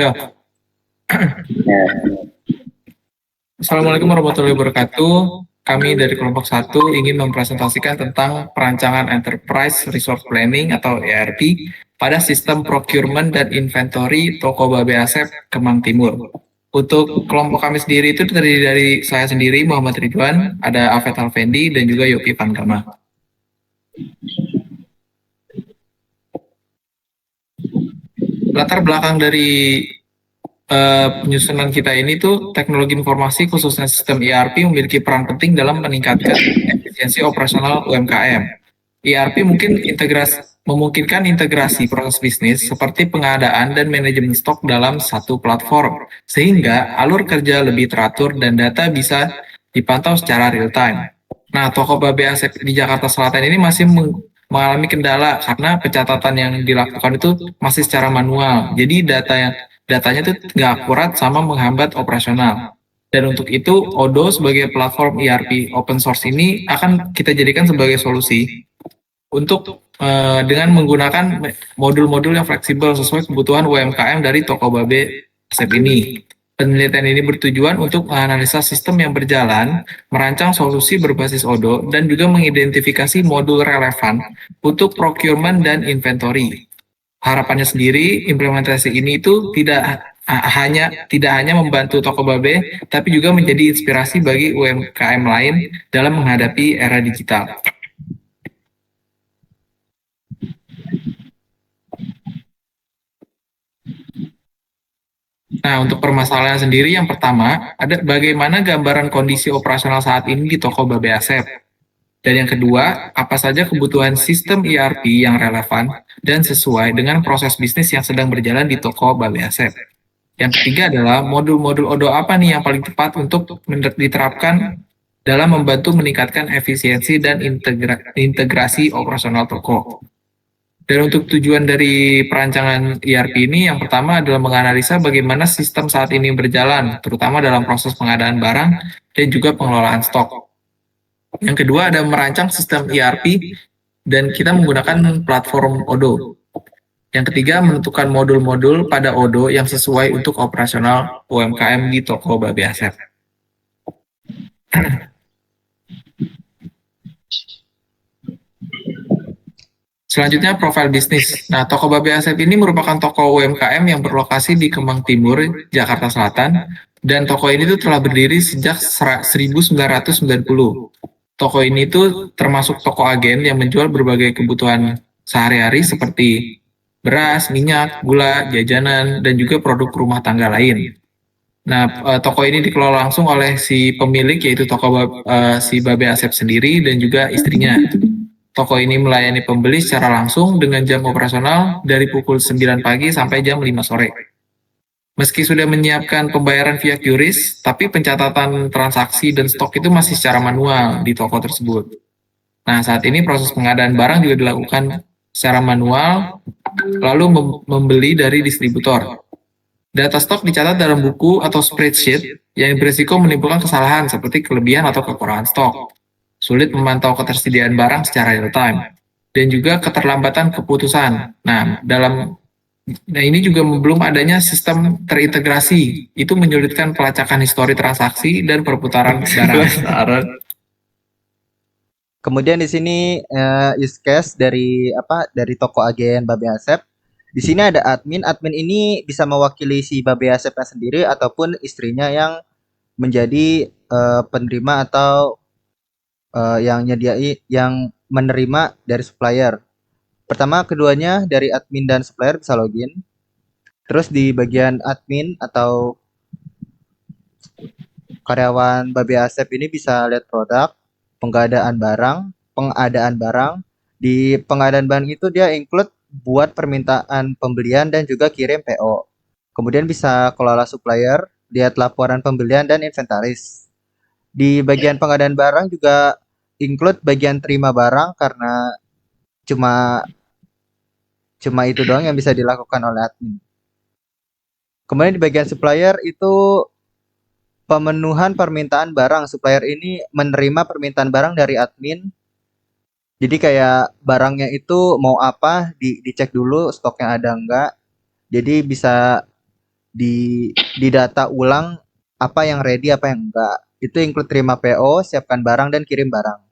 Ya, Ya, Assalamualaikum warahmatullahi wabarakatuh. Kami dari kelompok 1 ingin mempresentasikan tentang perancangan Enterprise Resource Planning atau ERP pada sistem procurement dan inventory toko Babe Asep Kemang Timur. Untuk kelompok kami sendiri itu terdiri dari saya sendiri Muhammad Ridwan, ada Afet Alfendi dan juga Yopi Pangama. Latar belakang dari penyusunan kita ini tuh teknologi informasi khususnya sistem ERP memiliki peran penting dalam meningkatkan efisiensi operasional UMKM. ERP memungkinkan integrasi proses bisnis seperti pengadaan dan manajemen stok dalam satu platform, sehingga alur kerja lebih teratur dan data bisa dipantau secara real time. Nah, toko Babe Asep di Jakarta Selatan ini masih mengalami kendala karena pencatatan yang dilakukan itu masih secara manual. Jadi datanya itu nggak akurat sama menghambat operasional. Dan untuk itu, Odoo sebagai platform ERP open source ini akan kita jadikan sebagai solusi untuk dengan menggunakan modul-modul yang fleksibel sesuai kebutuhan UMKM dari toko Babe Asep ini. Penelitian ini bertujuan untuk menganalisa sistem yang berjalan, merancang solusi berbasis Odoo, dan juga mengidentifikasi modul relevan untuk procurement dan inventory. Harapannya sendiri, implementasi ini itu tidak hanya membantu toko Babe, tapi juga menjadi inspirasi bagi UMKM lain dalam menghadapi era digital. Nah, untuk permasalahan sendiri yang pertama, ada bagaimana gambaran kondisi operasional saat ini di toko Babe Asep. Dan yang kedua, apa saja kebutuhan sistem ERP yang relevan dan sesuai dengan proses bisnis yang sedang berjalan di toko Babe Asep. Yang ketiga adalah modul-modul Odoo apa nih yang paling tepat untuk diterapkan dalam membantu meningkatkan efisiensi dan integrasi operasional toko. Dan untuk tujuan dari perancangan ERP ini, yang pertama adalah menganalisa bagaimana sistem saat ini berjalan, terutama dalam proses pengadaan barang dan juga pengelolaan stok. Yang kedua ada merancang sistem ERP dan kita menggunakan platform Odoo. Yang ketiga menentukan modul-modul pada Odoo yang sesuai untuk operasional UMKM di toko Babe Asep. Selanjutnya profil bisnis. Nah, toko Babe Asep ini merupakan toko UMKM yang berlokasi di Kemang Timur, Jakarta Selatan, dan toko ini tuh telah berdiri sejak 1990. Toko ini tuh termasuk toko agen yang menjual berbagai kebutuhan sehari-hari seperti beras, minyak, gula, jajanan, dan juga produk rumah tangga lain. Nah, toko ini dikelola langsung oleh si pemilik yaitu si Babe Asep sendiri dan juga istrinya. Toko ini melayani pembeli secara langsung dengan jam operasional dari pukul 9 pagi sampai jam 5 sore. Meski sudah menyiapkan pembayaran via QRIS, tapi pencatatan transaksi dan stok itu masih secara manual di toko tersebut. Nah, saat ini proses pengadaan barang juga dilakukan secara manual, lalu membeli dari distributor. Data stok dicatat dalam buku atau spreadsheet yang berisiko menimbulkan kesalahan seperti kelebihan atau kekurangan stok. Sulit memantau ketersediaan barang secara real time, dan juga keterlambatan keputusan. Nah, ini juga belum adanya sistem terintegrasi. Itu menyulitkan pelacakan histori transaksi dan perputaran barang. Kemudian di sini use case dari toko agen Babe Asep. Di sini ada admin. Admin ini bisa mewakili si Babe Asepnya sendiri ataupun istrinya yang menjadi penerima atau yang menerima dari supplier. Pertama, keduanya dari admin dan supplier bisa login. Terus di bagian admin atau karyawan Babe Asep ini bisa lihat produk, pengadaan barang. Di pengadaan barang itu dia include buat permintaan pembelian dan juga kirim PO. Kemudian bisa kelola supplier, lihat laporan pembelian dan inventaris. Di bagian pengadaan barang juga include bagian terima barang karena cuma itu doang yang bisa dilakukan oleh admin. Kemudian di bagian supplier itu pemenuhan permintaan barang. Supplier ini menerima permintaan barang dari admin. Jadi kayak barangnya itu mau apa dicek dulu stoknya ada enggak. Jadi bisa di data ulang apa yang ready, apa yang enggak. Itu include terima PO, siapkan barang dan kirim barang.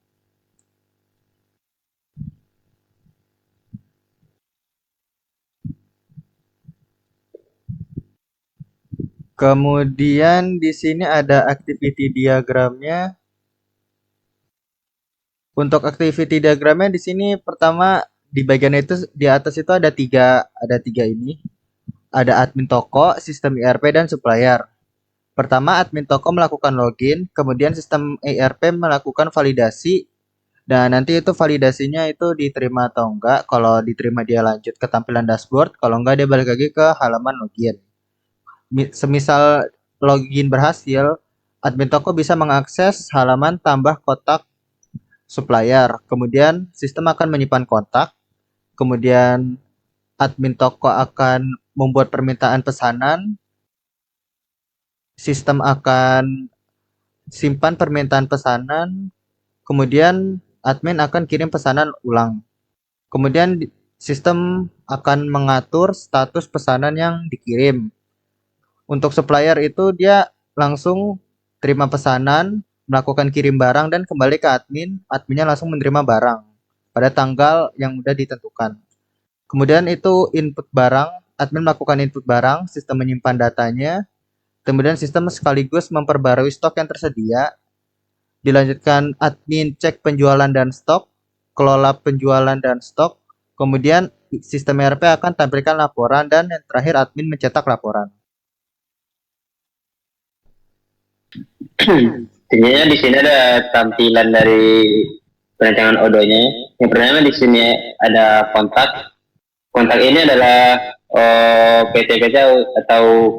Kemudian di sini ada activity diagramnya. Untuk activity diagramnya di sini pertama di bagian itu di atas itu ada tiga ini. Ada admin toko, sistem ERP dan supplier. Pertama admin toko melakukan login, kemudian sistem ERP melakukan validasi dan nanti itu validasinya itu diterima atau enggak. Kalau diterima dia lanjut ke tampilan dashboard, kalau enggak dia balik lagi ke halaman login. Semisal login berhasil, admin toko bisa mengakses halaman tambah kotak supplier. Kemudian sistem akan menyimpan kontak. Kemudian admin toko akan membuat permintaan pesanan. Sistem akan simpan permintaan pesanan. Kemudian admin akan kirim pesanan ulang. Kemudian sistem akan mengatur status pesanan yang dikirim. Untuk supplier itu dia langsung terima pesanan, melakukan kirim barang dan kembali ke admin, adminnya langsung menerima barang pada tanggal yang udah ditentukan. Kemudian itu input barang, admin melakukan input barang, sistem menyimpan datanya, kemudian sistem sekaligus memperbarui stok yang tersedia. Dilanjutkan admin cek penjualan dan stok, kelola penjualan dan stok, kemudian sistem ERP akan tampilkan laporan dan yang terakhir admin mencetak laporan. Sebenarnya di sini ada tampilan dari perancangan odonya. Yang pertama di sini ada kontak. Kontak ini adalah PT-PT atau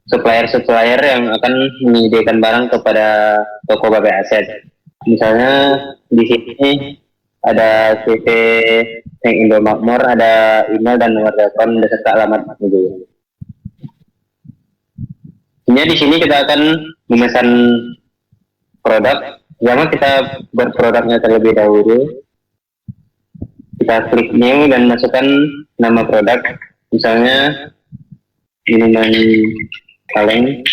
supplier-supplier yang akan menyediakan barang kepada toko Babe Aset. Misalnya di sini ada CV yang Indomakmur, ada email dan nomor telepon beserta alamat juga. Di sini kita akan memesan produk. Pertama kita berproduknya terlebih dahulu. Kita klik new dan masukkan nama produk. Misalnya minuman kaleng.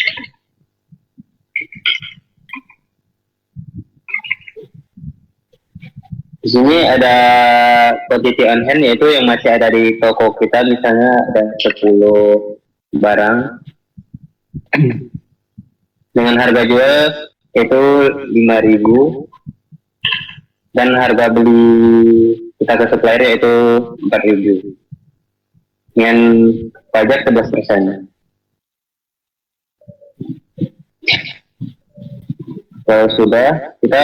Di sini ada quantity on hand, yaitu yang masih ada di toko kita. Misalnya ada 10 barang dengan harga jual itu 5.000 dan harga beli kita ke supplier yaitu 4.000 dengan pajak 11%. Kalau sudah, kita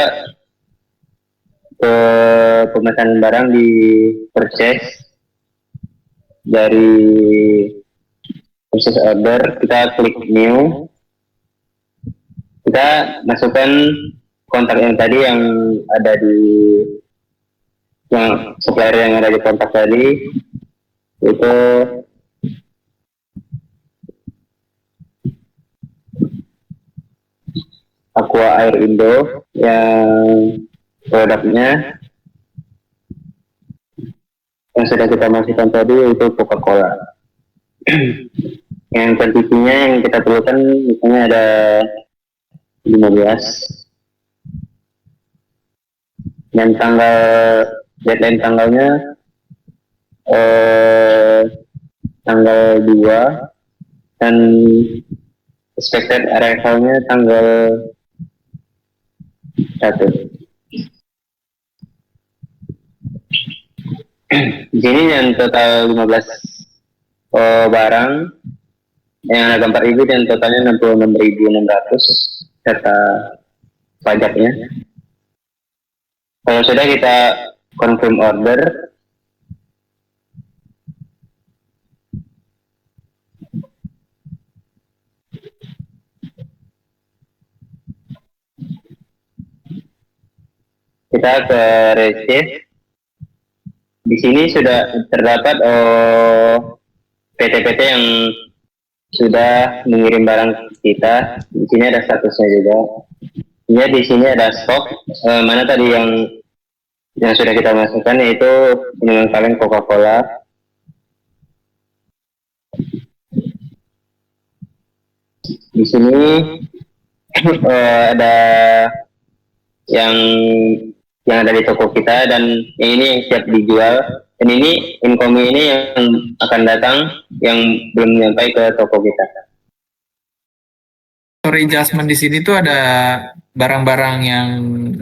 ke pemesanan barang di purchase. Dari proses order kita klik new, kita masukkan kontak yang tadi yang ada di yang supplier yang ada di kontak tadi, itu Aqua Air Indo yang produknya yang sudah kita masukkan tadi itu Coca-Cola. Yang kuantitinya yang kita perlukan misalnya ada 15 dan deadline tanggalnya tanggal 2 dan expected arrivalnya tanggal 1. Di sini yang total 15 barang yang ada 4.000 dan totalnya 66.600 serta pajaknya. Kalau sudah kita confirm order, kita ke receive. Di sini sudah terdapat PT-PT yang sudah mengirim barang kita. Di sini ada statusnya juga. Ya, di sini ada stok. Mana tadi yang sudah kita masukkan yaitu minuman kaleng Coca-Cola. Di sini ada yang ada di toko kita, dan yang ini yang siap dijual, dan ini income ini yang akan datang yang belum sampai ke toko kita. Story adjustment di sini tuh ada barang-barang yang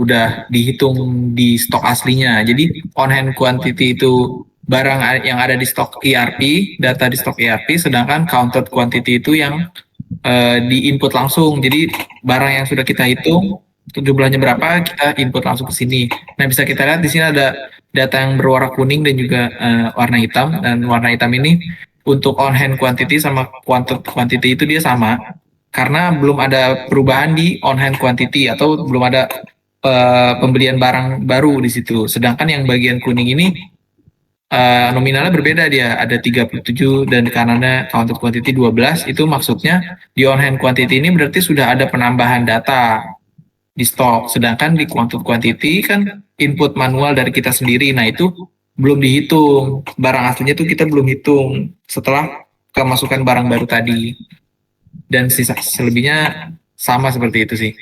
udah dihitung di stok aslinya. Jadi on hand quantity itu barang yang ada di stok ERP, data di stok ERP, sedangkan counted quantity itu yang di input langsung. Jadi barang yang sudah kita hitung jumlahnya berapa, kita input langsung ke sini. Nah, bisa kita lihat di sini ada data yang berwarna kuning dan juga warna hitam. Dan warna hitam ini untuk on hand quantity sama counted quantity itu dia sama, karena belum ada perubahan di on hand quantity atau belum ada pembelian barang baru di situ. Sedangkan yang bagian kuning ini nominalnya berbeda, dia ada 37 dan di kanannya counted quantity 12. Itu maksudnya di on hand quantity ini berarti sudah ada penambahan data di stok. Sedangkan di counted quantity kan input manual dari kita sendiri. Nah, itu belum dihitung. Barang aslinya tuh kita belum hitung setelah kemasukan barang baru tadi. Dan sisa selebihnya sama seperti itu sih.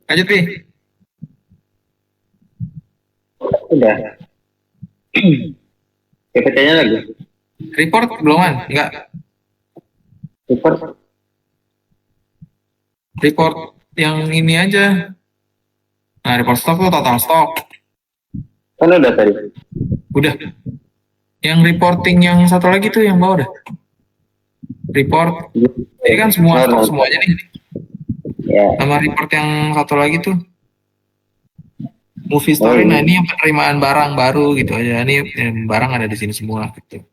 Lanjut, Pi. Udah. PPT-nya lagi. Report beloman? Enggak. Report yang ini aja. Nah, report stok tuh total stok. Kan udah tadi. Udah. Yang reporting yang satu lagi tuh yang bawah dah. Report. Ini kan semua stok semuanya nih. Ya. Sama report yang satu lagi tuh movie story. Nah, ini yang penerimaan barang baru gitu aja. Ini barang ada di sini semua gitu.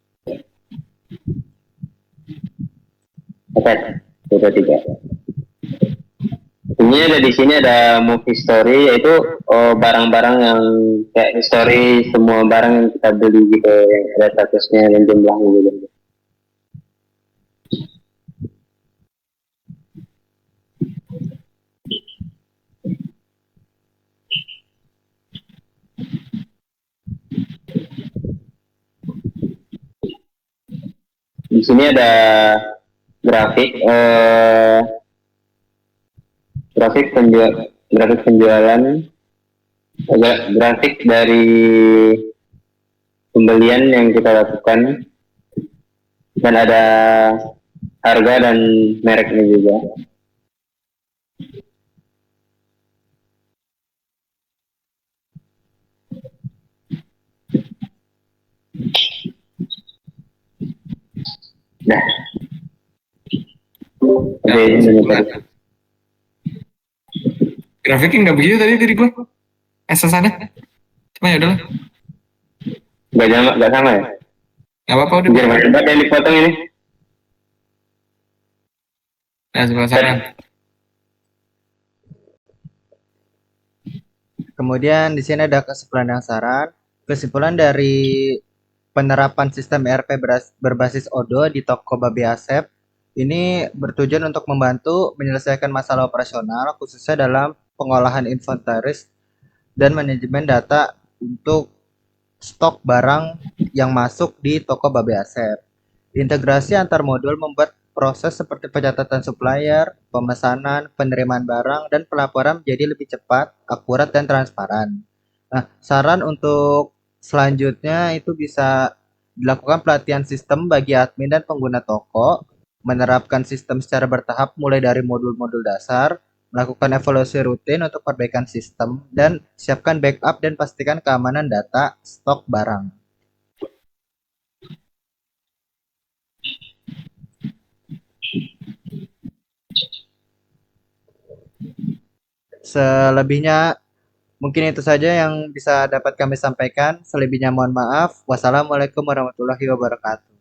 Oke, tiga. Ini ada di sini ada movie story, yaitu barang-barang yang kayak story semua barang yang kita beli gitu, yang ada statusnya dan jumlahnya gitu. Di sini ada grafik penjualan, grafik dari pembelian yang kita lakukan, dan ada harga dan mereknya juga. Nah, grafiknya nggak begitu tadi gue SS-nya. Cuma ya udahlah. Nggak sama ya? Nggak apa-apa udah. Biar banyak yang dipotong ini. Nah, sebelah sana. Kemudian di sini ada kesimpulan dan saran. Kesimpulan dari penerapan sistem ERP berbasis Odoo di toko Babe Asep ini bertujuan untuk membantu menyelesaikan masalah operasional khususnya dalam pengolahan inventaris dan manajemen data untuk stok barang yang masuk di toko Babe Asep. Integrasi antar modul membuat proses seperti pencatatan supplier, pemesanan, penerimaan barang, dan pelaporan menjadi lebih cepat, akurat, dan transparan. Nah, saran untuk selanjutnya itu bisa dilakukan pelatihan sistem bagi admin dan pengguna toko, menerapkan sistem secara bertahap mulai dari modul-modul dasar, melakukan evaluasi rutin untuk perbaikan sistem, dan siapkan backup dan pastikan keamanan data stok barang. Selebihnya mungkin itu saja yang bisa dapat kami sampaikan. Selebihnya mohon maaf. Wassalamualaikum warahmatullahi wabarakatuh.